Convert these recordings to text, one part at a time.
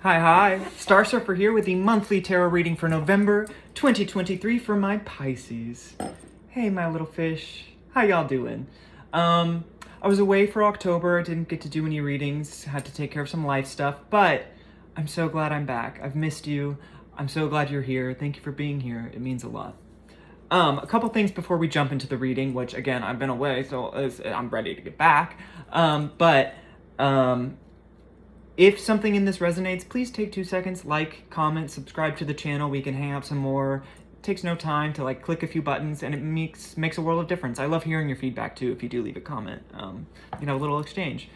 Hi, Star Surfer here with the monthly tarot reading for November 2023 for my Pisces. Hey, my little fish. How y'all doing? I was away for October, didn't get to do any readings, had to take care of some life stuff, but I'm so glad I'm back. I've missed you. I'm so glad you're here. Thank you for being here. It means a lot. A couple things before we jump into the reading, which again, I've been away, so I'm ready to get back. If something in this resonates, please take 2 seconds, like, comment, subscribe to the channel. We can hang out some more. It takes no time to click a few buttons, and it makes a world of difference. I love hearing your feedback too. If you do leave a comment, a little exchange.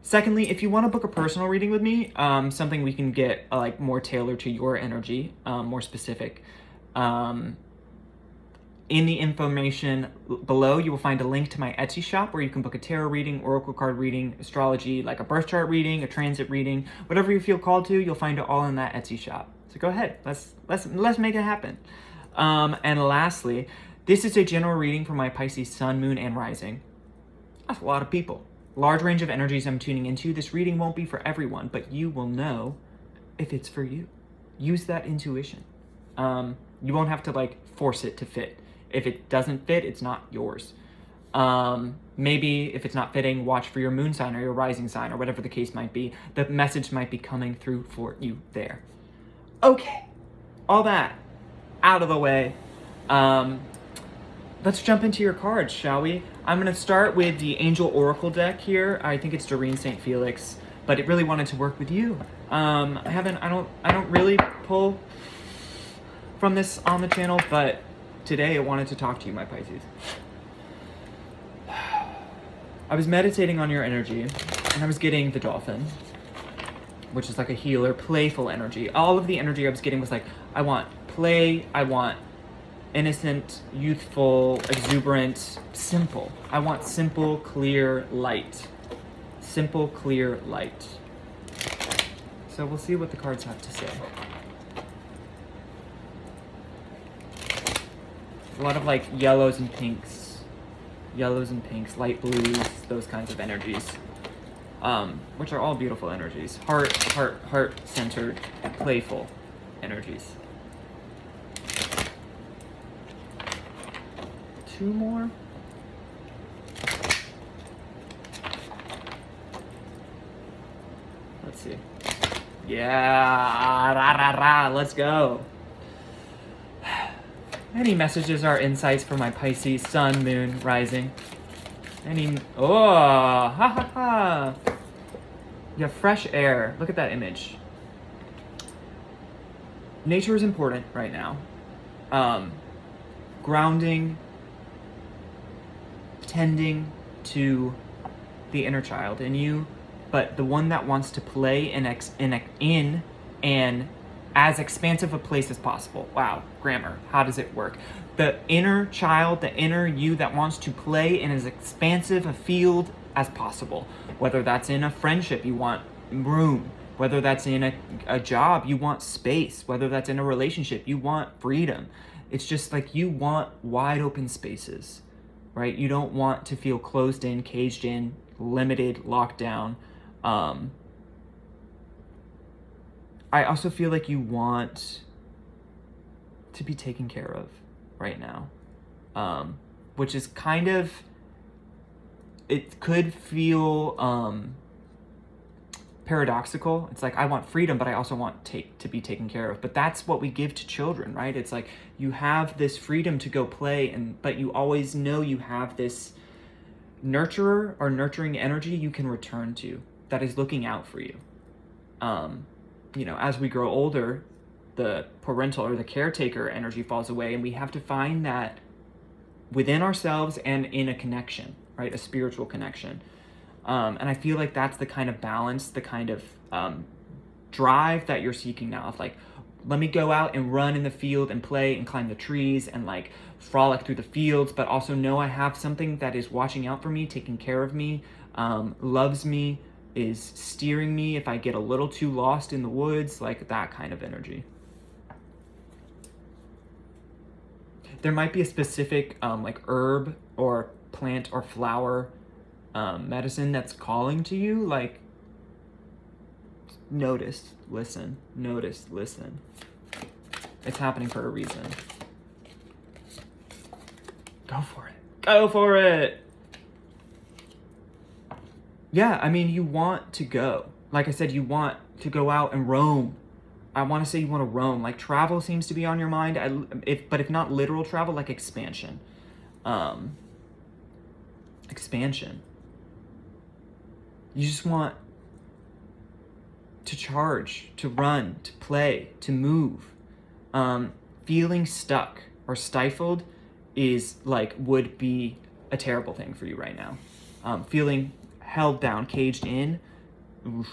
Secondly, if you want to book a personal reading with me, something we can get more tailored to your energy, more specific. In the information below, you will find a link to my Etsy shop where you can book a tarot reading, oracle card reading, astrology, like a birth chart reading, a transit reading, whatever you feel called to. You'll find it all in that Etsy shop. So go ahead, let's make it happen. And lastly, this is a general reading for my Pisces Sun, Moon, and Rising. That's a lot of people. Large range of energies I'm tuning into. This reading won't be for everyone, but you will know if it's for you. Use that intuition. You won't have to force it to fit. If it doesn't fit, it's not yours. Maybe if it's not fitting, watch for your moon sign or your rising sign or whatever the case might be. The message might be coming through for you there. Okay, all that out of the way. Let's jump into your cards, shall we? I'm gonna start with the Angel Oracle deck here. I think it's Doreen St. Felix, but it really wanted to work with you. I don't really pull from this on the channel, but today I wanted to talk to you, my Pisces. I was meditating on your energy, and I was getting the dolphin, which is like a healer, playful energy. All of the energy I was getting was I want play, I want innocent, youthful, exuberant, simple. I want simple, clear light. Simple, clear light. So we'll see what the cards have to say. A lot of yellows and pinks, light blues, those kinds of energies, which are all beautiful energies. Heart-centered, playful energies. 2 more. Let's see. Yeah, let's go. Any messages or insights for my Pisces Sun, Moon, Rising? Ha. You have fresh air. Look at that image. Nature is important right now. Grounding, tending to the inner child in you, but the one that wants to play in an as expansive a place as possible. Wow, grammar. How does it work? The inner child, the inner you that wants to play in as expansive a field as possible. Whether that's in a friendship, you want room. Whether that's in a job, you want space. Whether that's in a relationship, you want freedom. It's just you want wide open spaces, right? You don't want to feel closed in, caged in, limited, locked down. I also feel you want to be taken care of right now, which is it could feel paradoxical. It's I want freedom, but I also want to be taken care of. But that's what we give to children, right? It's you have this freedom to go play, but you always know you have this nurturer or nurturing energy you can return to that is looking out for you. As we grow older, the parental or the caretaker energy falls away, and we have to find that within ourselves and in a connection, right? A spiritual connection. And I feel that's the kind of balance, the kind of drive that you're seeking now of let me go out and run in the field and play and climb the trees and frolic through the fields, but also know I have something that is watching out for me, taking care of me, loves me, is steering me if I get a little too lost in the woods, that kind of energy. There might be a specific herb or plant or flower medicine that's calling to you, notice, listen, notice, listen. It's happening for a reason. Go for it. Go for it. Yeah, I mean, you want to go. Like I said, you want to go out and roam. I want to say you want to roam. Like, travel seems to be on your mind. But if not literal travel, like expansion. Expansion. You just want to charge, to run, to play, to move. Feeling stuck or stifled would be a terrible thing for you right now. Feeling held down, caged in. Oof.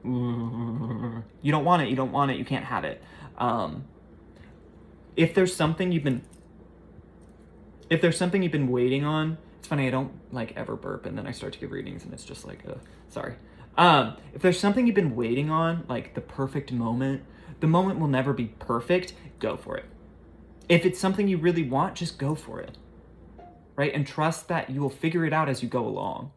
You don't want it, you can't have it. If there's something you've been waiting on, it's funny, I don't like ever burp and then I start to give readings and it's just like, sorry. If there's something you've been waiting on, like the perfect moment, the moment will never be perfect, go for it. If it's something you really want, just go for it, right? And trust that you will figure it out as you go along.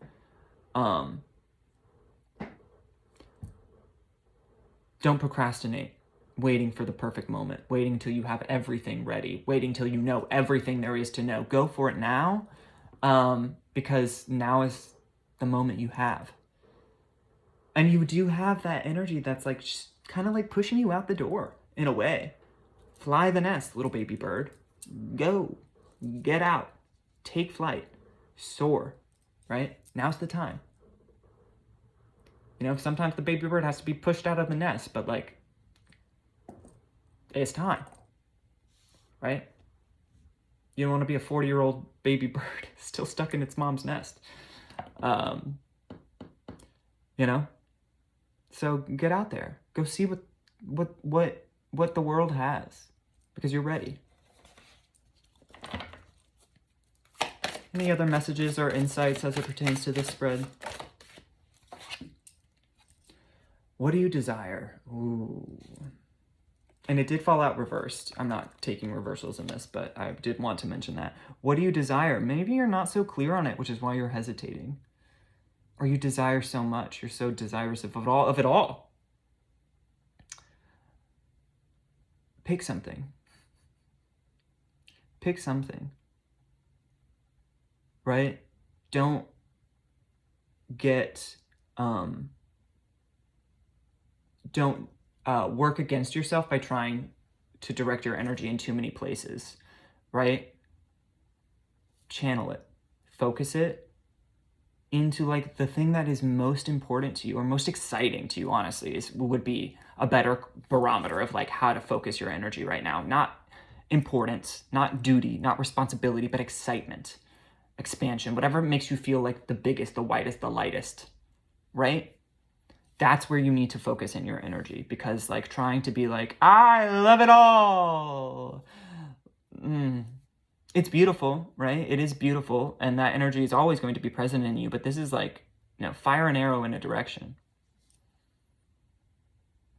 Don't procrastinate, waiting for the perfect moment, waiting until you have everything ready, waiting till you know everything there is to know. Go for it now, because now is the moment you have. And you do have that energy that's like kind of like pushing you out the door in a way. Fly the nest, little baby bird. Go, get out, take flight, soar, right? Now's the time. You know, sometimes the baby bird has to be pushed out of the nest, but like, it's time, right? You don't want to be a 40-year-old baby bird still stuck in its mom's nest. You know? So get out there. Go see what the world has, because you're ready. Any other messages or insights as it pertains to this spread? What do you desire? Ooh. And it did fall out reversed. I'm not taking reversals in this, but I did want to mention that. What do you desire? Maybe you're not so clear on it, which is why you're hesitating. Or you desire so much. You're so desirous of it all. Pick something. Pick something. Right? Don't get... don't work against yourself by trying to direct your energy in too many places, right? Channel it, focus it into like the thing that is most important to you or most exciting to you, honestly, would be a better barometer of like how to focus your energy right now. Not importance, not duty, not responsibility, but excitement, expansion, whatever makes you feel like the biggest, the widest, the lightest, right? That's where you need to focus in your energy, because like trying to be like, I love it all. It's beautiful, right? It is beautiful. And that energy is always going to be present in you. But this is like, you know, fire an arrow in a direction.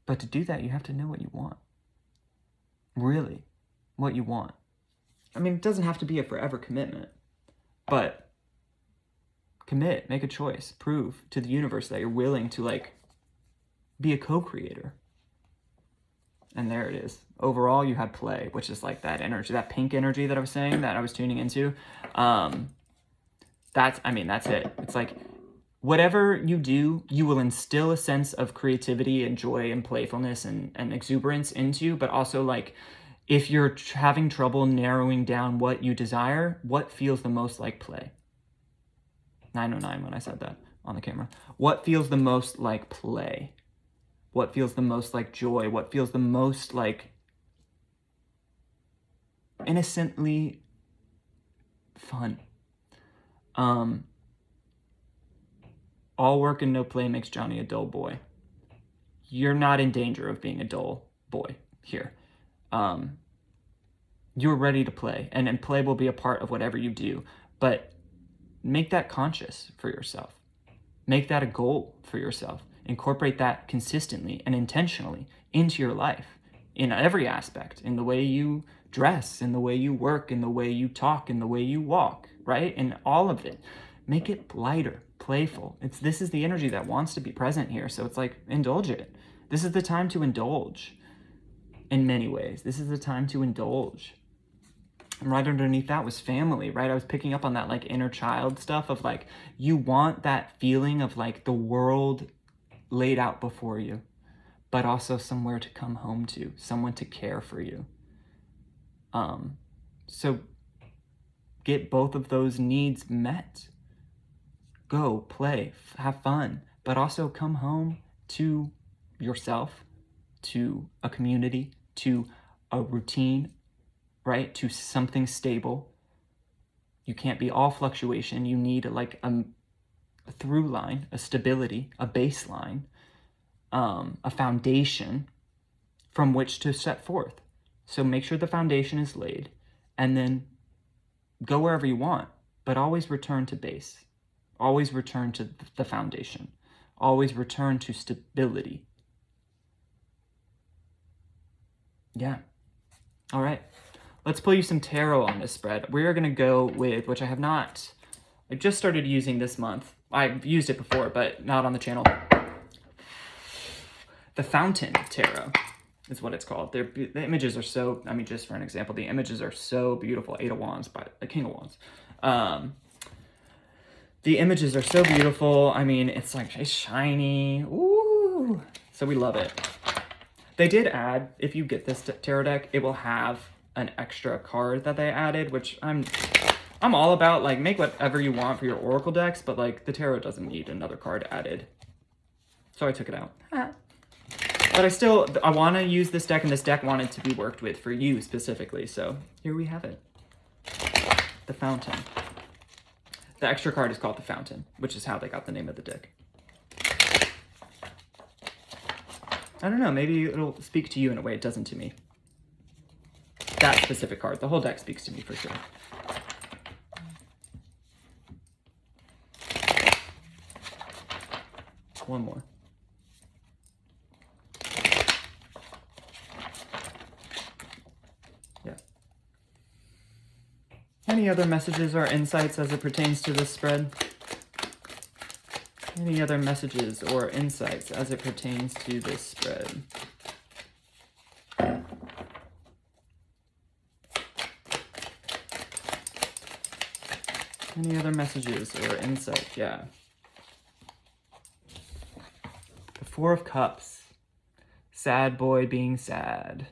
But to do that, you have to know what you want. Really, what you want. I mean, it doesn't have to be a forever commitment. But commit, make a choice, prove to the universe that you're willing to like be a co-creator. And there it is. Overall, you had play, which is like that energy, that pink energy that I was saying, that I was tuning into. That's it. It's like, whatever you do, you will instill a sense of creativity and joy and playfulness and exuberance into, but also like, if you're having trouble narrowing down what you desire, what feels the most like play? 909 when I said that on the camera. What feels the most like play? What feels the most like joy? What feels the most like innocently fun? All work and no play makes Johnny a dull boy. You're not in danger of being a dull boy here. You're ready to play, and play will be a part of whatever you do, but make that conscious for yourself. Make that a goal for yourself. Incorporate that consistently and intentionally into your life in every aspect, in the way you dress, in the way you work, in the way you talk, in the way you walk, right? In all of it. Make it lighter. playful. This is the energy that wants to be present here. So it's like, indulge it. This is the time to indulge in many ways. This is the time to indulge. And right underneath that was family, right? I was picking up on that like inner child stuff of like, you want that feeling of like the world laid out before you, but also somewhere to come home to, someone to care for you. So get both of those needs met. Go, play, have fun, but also come home to yourself, to a community, to a routine, right? To something stable. You can't be all fluctuation. You need like a through line, a stability, a baseline, a foundation from which to set forth. So make sure the foundation is laid, and then go wherever you want, but always return to base. Always return to the foundation. Always return to stability. Yeah. All right. Let's pull you some tarot on this spread. We're going to go with, which I just started using this month. I've used it before, but not on the channel. The Fountain Tarot is what it's called. The images are so, I mean, just for an example, the images are so beautiful. Eight of Wands by the King of Wands. The images are so beautiful. I mean, it's like, it's shiny. Ooh. So we love it. They did add, if you get this tarot deck, it will have an extra card that they added, which I'm all about. Like, make whatever you want for your oracle decks, but like the tarot doesn't need another card added. So I took it out. But I want to use this deck, and this deck wanted to be worked with for you specifically. So here we have it. The Fountain. The extra card is called the Fountain, which is how they got the name of the deck. I don't know, maybe it'll speak to you in a way it doesn't to me. That specific card. The whole deck speaks to me for sure. One more. Yeah. Any other messages or insights as it pertains to this spread? Any other messages or insights as it pertains to this spread? Any other messages or insights? Yeah. The Four of Cups. Sad boy being sad.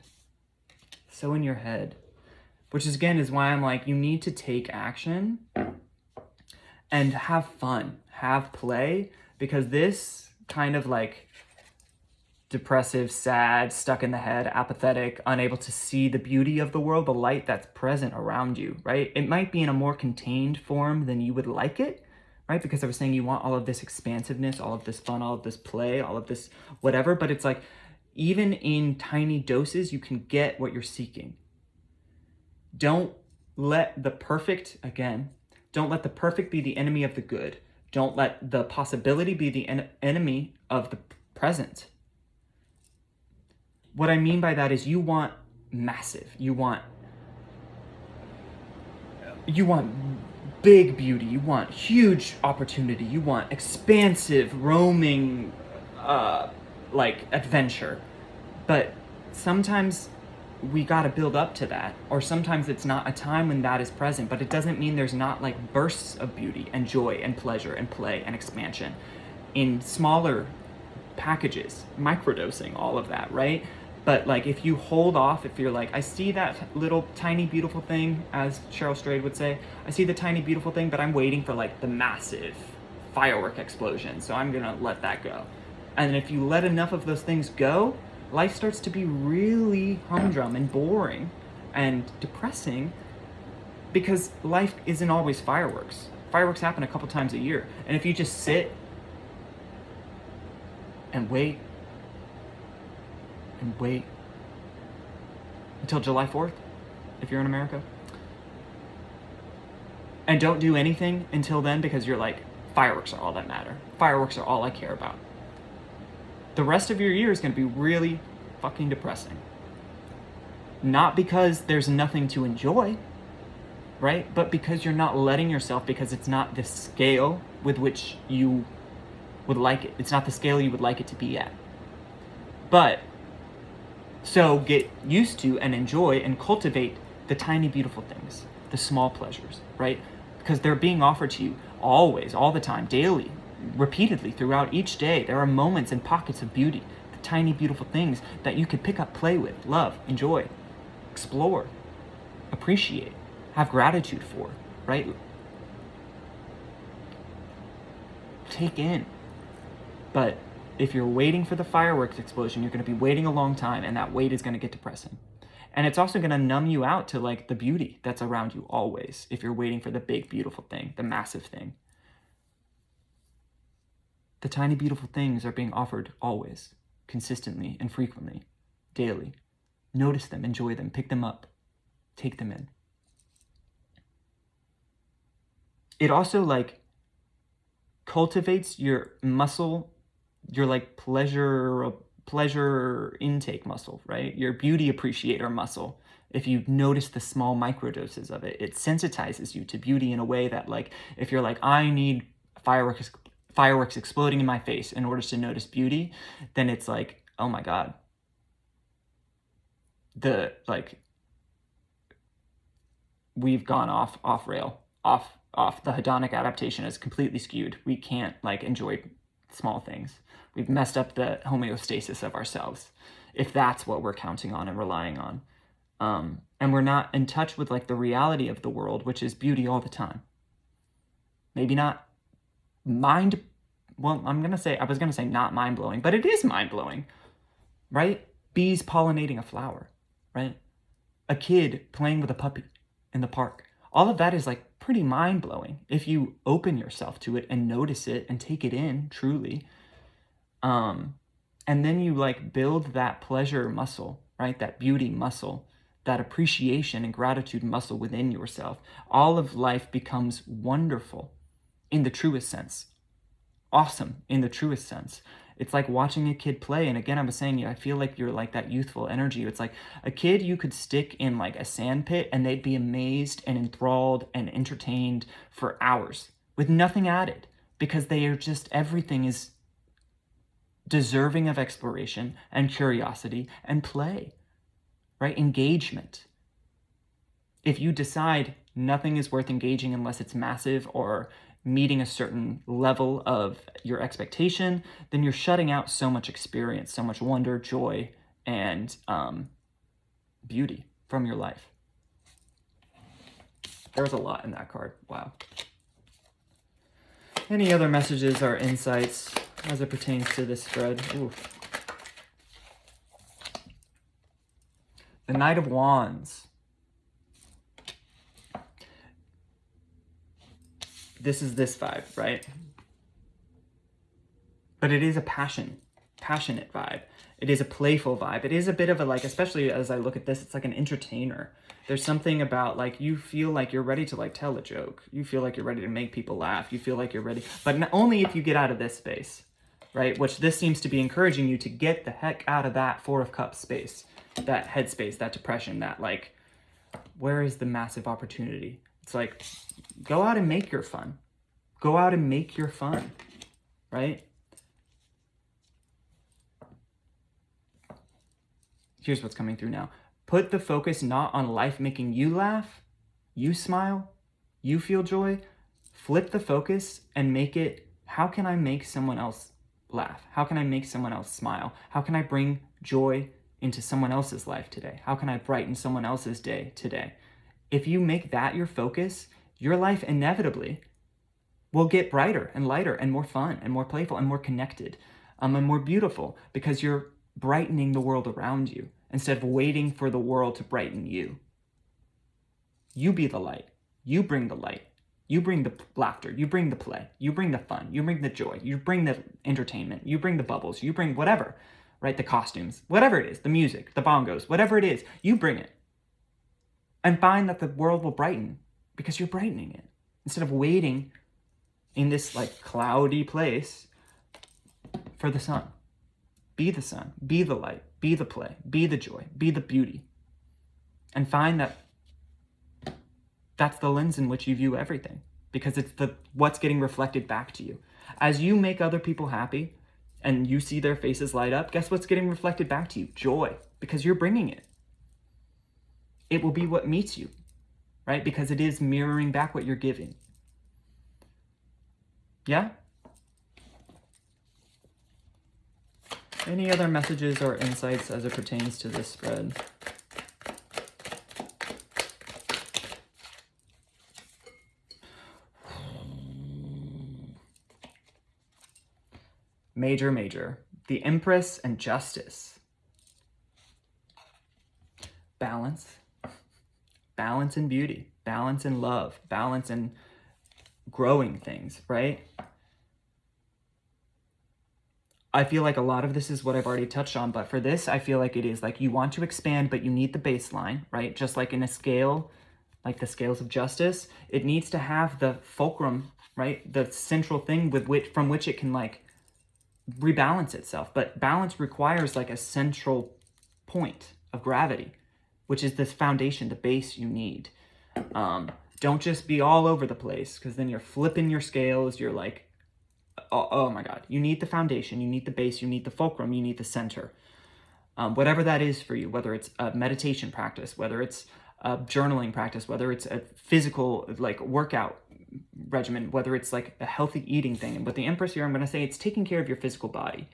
So in your head. Which is, again, is why I'm like, you need to take action and have fun. Have play, because this kind of like depressive, sad, stuck in the head, apathetic, unable to see the beauty of the world, the light that's present around you, right? It might be in a more contained form than you would like it, right? Because I was saying you want all of this expansiveness, all of this fun, all of this play, all of this whatever, but it's like, even in tiny doses, you can get what you're seeking. Don't let the perfect, again, don't let the perfect be the enemy of the good. Don't let the possibility be the enemy of the present. What I mean by that is you want massive. You want big beauty. You want huge opportunity. You want expansive, roaming, like adventure. But sometimes we got to build up to that, or sometimes it's not a time when that is present, but it doesn't mean there's not like bursts of beauty and joy and pleasure and play and expansion in smaller packages, microdosing, all of that, right? But like, if you hold off, if you're like, I see that little tiny beautiful thing, as Cheryl Strayed would say, I see the tiny beautiful thing, but I'm waiting for like the massive firework explosion, so I'm gonna let that go. And if you let enough of those things go, life starts to be really humdrum and boring and depressing, because life isn't always fireworks. Fireworks happen a couple times a year. And if you just sit and wait until July 4th, if you're in America, and don't do anything until then because you're like, fireworks are all that matter. Fireworks are all I care about. The rest of your year is going to be really fucking depressing. Not because there's nothing to enjoy, right? But because you're not letting yourself, because it's not the scale with which you would like it. It's not the scale you would like it to be at. But so get used to and enjoy and cultivate the tiny beautiful things, the small pleasures, right? Because they're being offered to you always, all the time, daily, repeatedly throughout each day. There are moments and pockets of beauty, the tiny beautiful things that you could pick up, play with, love, enjoy, explore, appreciate, have gratitude for, right? Take in. But if you're waiting for the fireworks explosion, you're going to be waiting a long time, and that wait is going to get depressing. And it's also going to numb you out to like the beauty that's around you always, if you're waiting for the big beautiful thing, the massive thing. The tiny beautiful things are being offered always, consistently and frequently, daily. Notice them, enjoy them, pick them up, take them in. It also like cultivates your muscle, your like pleasure intake muscle, right? Your beauty appreciator muscle. If you notice the small microdoses of it, it sensitizes you to beauty in a way that like, if you're like, I need fireworks exploding in my face in order to notice beauty, then it's like, oh my God. We've gone off rail, off. The hedonic adaptation is completely skewed. We can't like enjoy small things. We've messed up the homeostasis of ourselves, if that's what we're counting on and relying on. And we're not in touch with like the reality of the world, which is beauty all the time. Maybe not I was gonna say not mind-blowing, but it is mind-blowing, right? Bees pollinating a flower, right? A kid playing with a puppy in the park. All of that is like pretty mind-blowing if you open yourself to it and notice it and take it in truly. And then you like build that pleasure muscle, right? That beauty muscle, that appreciation and gratitude muscle within yourself. All of life becomes wonderful in the truest sense. Awesome in the truest sense. It's like watching a kid play. And again, I was saying, I feel like you're like that youthful energy. It's like a kid you could stick in like a sand pit and they'd be amazed and enthralled and entertained for hours with nothing added, because they are just, everything is deserving of exploration and curiosity and play, right? Engagement. If you decide nothing is worth engaging unless it's massive or meeting a certain level of your expectation, then you're shutting out so much experience, so much wonder, joy, and beauty from your life. There's a lot in that card. Wow. Any other messages or insights as it pertains to this spread? Oof. The Knight of Wands. This is this vibe, right? But it is a passionate vibe. It is a playful vibe. It is a bit of a, like, especially as I look at this, it's like an entertainer. There's something about, like, you feel like you're ready to, like, tell a joke. You feel like you're ready to make people laugh. You feel like you're ready. But only if you get out of this space, right? Which this seems to be encouraging you to get the heck out of that Four of Cups space, that headspace, that depression, that, like, where is the massive opportunity? It's like, go out and make your fun. Go out and make your fun, right? Here's what's coming through now. Put the focus not on life making you laugh, you smile, you feel joy. Flip the focus and make it, how can I make someone else laugh? How can I make someone else smile? How can I bring joy into someone else's life today? How can I brighten someone else's day today? If you make that your focus, your life inevitably will get brighter and lighter and more fun and more playful and more connected and more beautiful, because you're brightening the world around you instead of waiting for the world to brighten you. You be the light. You bring the light. You bring the laughter. You bring the play. You bring the fun. You bring the joy. You bring the entertainment. You bring the bubbles. You bring whatever, right? The costumes, whatever it is, the music, the bongos, whatever it is, you bring it. And find that the world will brighten because you're brightening it instead of waiting in this like cloudy place for the sun. Be the sun, be the light, be the play, be the joy, be the beauty. And find that that's the lens in which you view everything, because it's what's getting reflected back to you. As you make other people happy and you see their faces light up, guess what's getting reflected back to you? Joy, because you're bringing it. It will be what meets you, right? Because it is mirroring back what you're giving. Yeah? Any other messages or insights as it pertains to this spread? Major. The Empress and Justice. Balance. Balance in beauty. Balance in love. Balance in growing things, right? I feel like a lot of this is what I've already touched on, but for this, I feel like it is like you want to expand, but you need the baseline, right? Just like in a scale, like the scales of justice, it needs to have the fulcrum, right? The central thing from which it can like rebalance itself. But balance requires like a central point of gravity, which is this foundation, the base you need. Don't just be all over the place, because then you're flipping your scales. You're like, oh my God, you need the foundation, you need the base, you need the fulcrum, you need the center. Whatever that is for you, whether it's a meditation practice, whether it's a journaling practice, whether it's a physical like workout regimen, whether it's like a healthy eating thing. And with the Empress here, I'm going to say it's taking care of your physical body.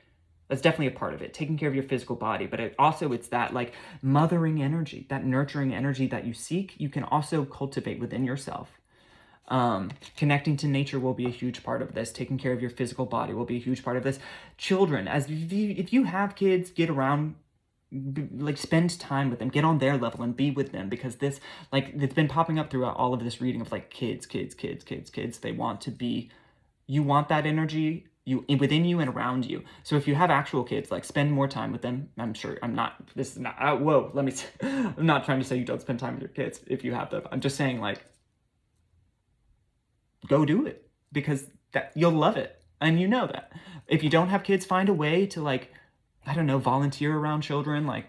That's definitely a part of it, taking care of your physical body. But it's that like mothering energy, that nurturing energy that you seek, you can also cultivate within yourself. Connecting to nature will be a huge part of this. Taking care of your physical body will be a huge part of this. Children, if you have kids, get around, like spend time with them, get on their level and be with them, because this, like, it's been popping up throughout all of this reading of like kids. They want to be, you want that energy within you and around you. So if you have actual kids, like spend more time with them. I'm not trying to say you don't spend time with your kids if you have them. I'm just saying, like, go do it, because that you'll love it. And you know that. If you don't have kids, find a way to, like, I don't know, volunteer around children, like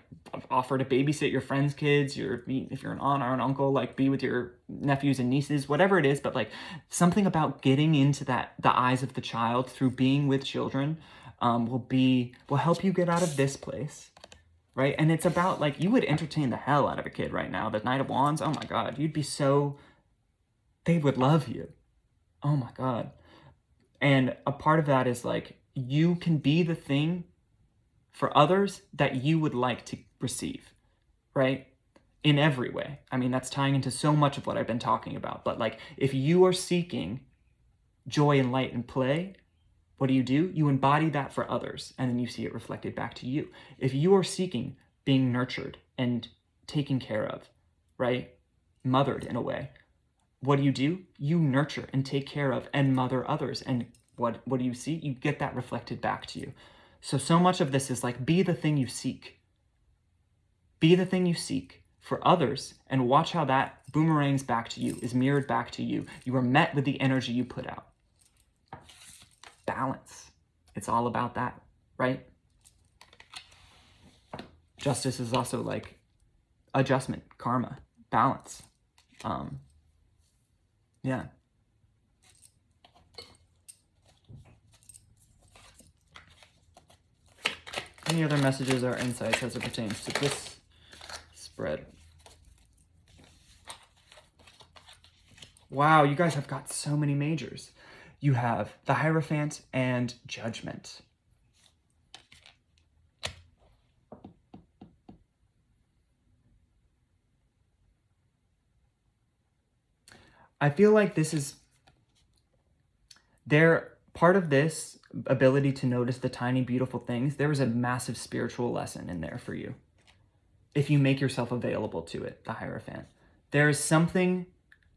offer to babysit your friends' kids, if you're an aunt or an uncle, like be with your nephews and nieces, whatever it is. But like something about getting into the eyes of the child through being with children will help you get out of this place, right? And it's about, like, you would entertain the hell out of a kid right now. The Knight of Wands, oh my God, they would love you. Oh my God. And a part of that is like, you can be the thing for others that you would like to receive, right? In every way. I mean, that's tying into so much of what I've been talking about. But like, if you are seeking joy and light and play, what do? You embody that for others, and then you see it reflected back to you. If you are seeking being nurtured and taken care of, right? Mothered in a way, what do? You nurture and take care of and mother others. And what do you see? You get that reflected back to you. So much of this is like, be the thing you seek. Be the thing you seek for others, and watch how that boomerangs back to you, is mirrored back to you. You are met with the energy you put out. Balance. It's all about that, right? Justice is also like adjustment, karma, balance. Yeah. Any other messages or insights as it pertains to this spread? Wow, you guys have got so many majors. You have the Hierophant and Judgment. I feel like this is part of this ability to notice the tiny, beautiful things. There is a massive spiritual lesson in there for you if you make yourself available to it, the Hierophant. There is something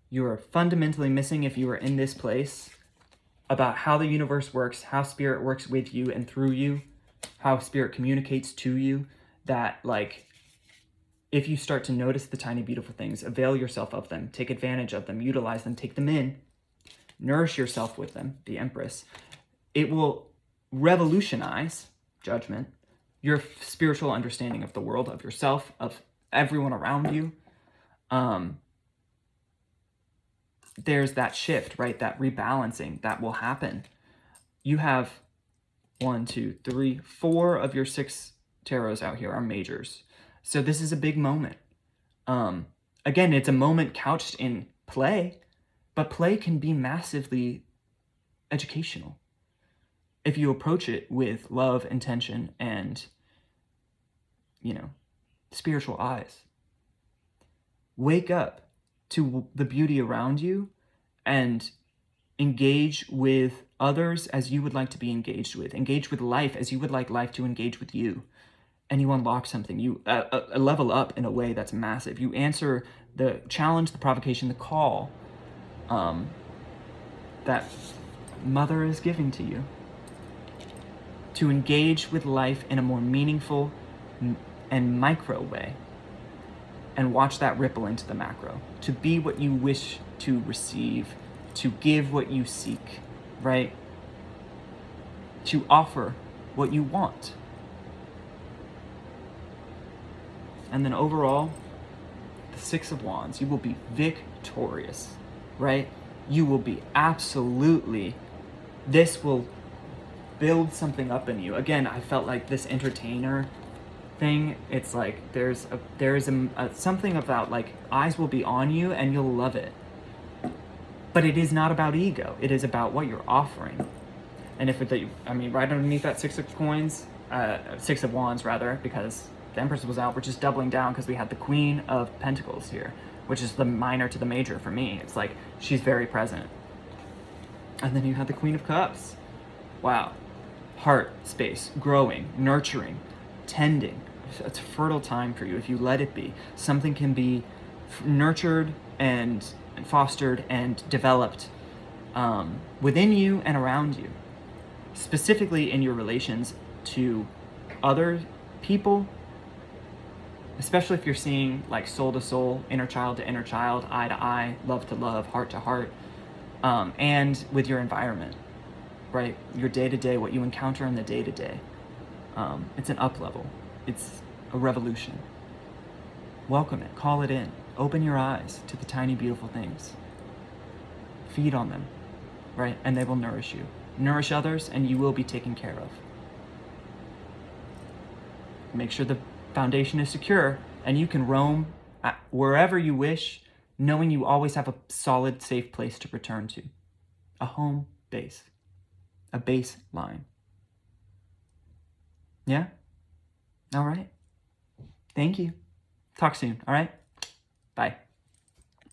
you are fundamentally missing if you are in this place about how the universe works, how spirit works with you and through you, how spirit communicates to you, that, like, if you start to notice the tiny, beautiful things, avail yourself of them, take advantage of them, utilize them, take them in, nourish yourself with them, the Empress, it will revolutionize, Judgment, your spiritual understanding of the world, of yourself, of everyone around you. there's that shift, right? That rebalancing that will happen. You have 1, 2, 3, 4 of your 6 tarots out here are majors. So this is a big moment. Again, it's a moment couched in play, but play can be massively educational if you approach it with love, intention, and, spiritual eyes. Wake up to the beauty around you and engage with others as you would like to be engaged with. Engage with life as you would like life to engage with you. And you unlock something. You level up in a way that's massive. You answer the challenge, the provocation, the call that Mother is giving to you to engage with life in a more meaningful and micro way, and watch that ripple into the macro, to be what you wish to receive, to give what you seek, right? To offer what you want. And then overall, the 6 of Wands, you will be victorious, right? You will be absolutely, this will build something up in you. Again, I felt like this entertainer thing, it's like there is something about like eyes will be on you and you'll love it. But it is not about ego. It is about what you're offering. And if right underneath that 6 of coins, 6 of Wands rather, because the Empress was out, we're just doubling down because we had the Queen of Pentacles here, which is the minor to the major for me. It's like she's very present. And then you had the Queen of Cups. Wow. Heart space, growing, nurturing, tending. It's a fertile time for you if you let it be. Something can be nurtured and fostered and developed within you and around you, specifically in your relations to other people, especially if you're seeing like soul to soul, inner child to inner child, eye to eye, love to love, heart to heart, and with your environment, right? Your day-to-day, what you encounter in the day-to-day. It's an up level. It's a revolution. Welcome it, call it in. Open your eyes to the tiny, beautiful things. Feed on them, right? And they will nourish you. Nourish others, and you will be taken care of. Make sure the foundation is secure, and you can roam wherever you wish, knowing you always have a solid, safe place to return to. A home base. A baseline. Yeah? All right. Thank you. Talk soon, all right? Bye.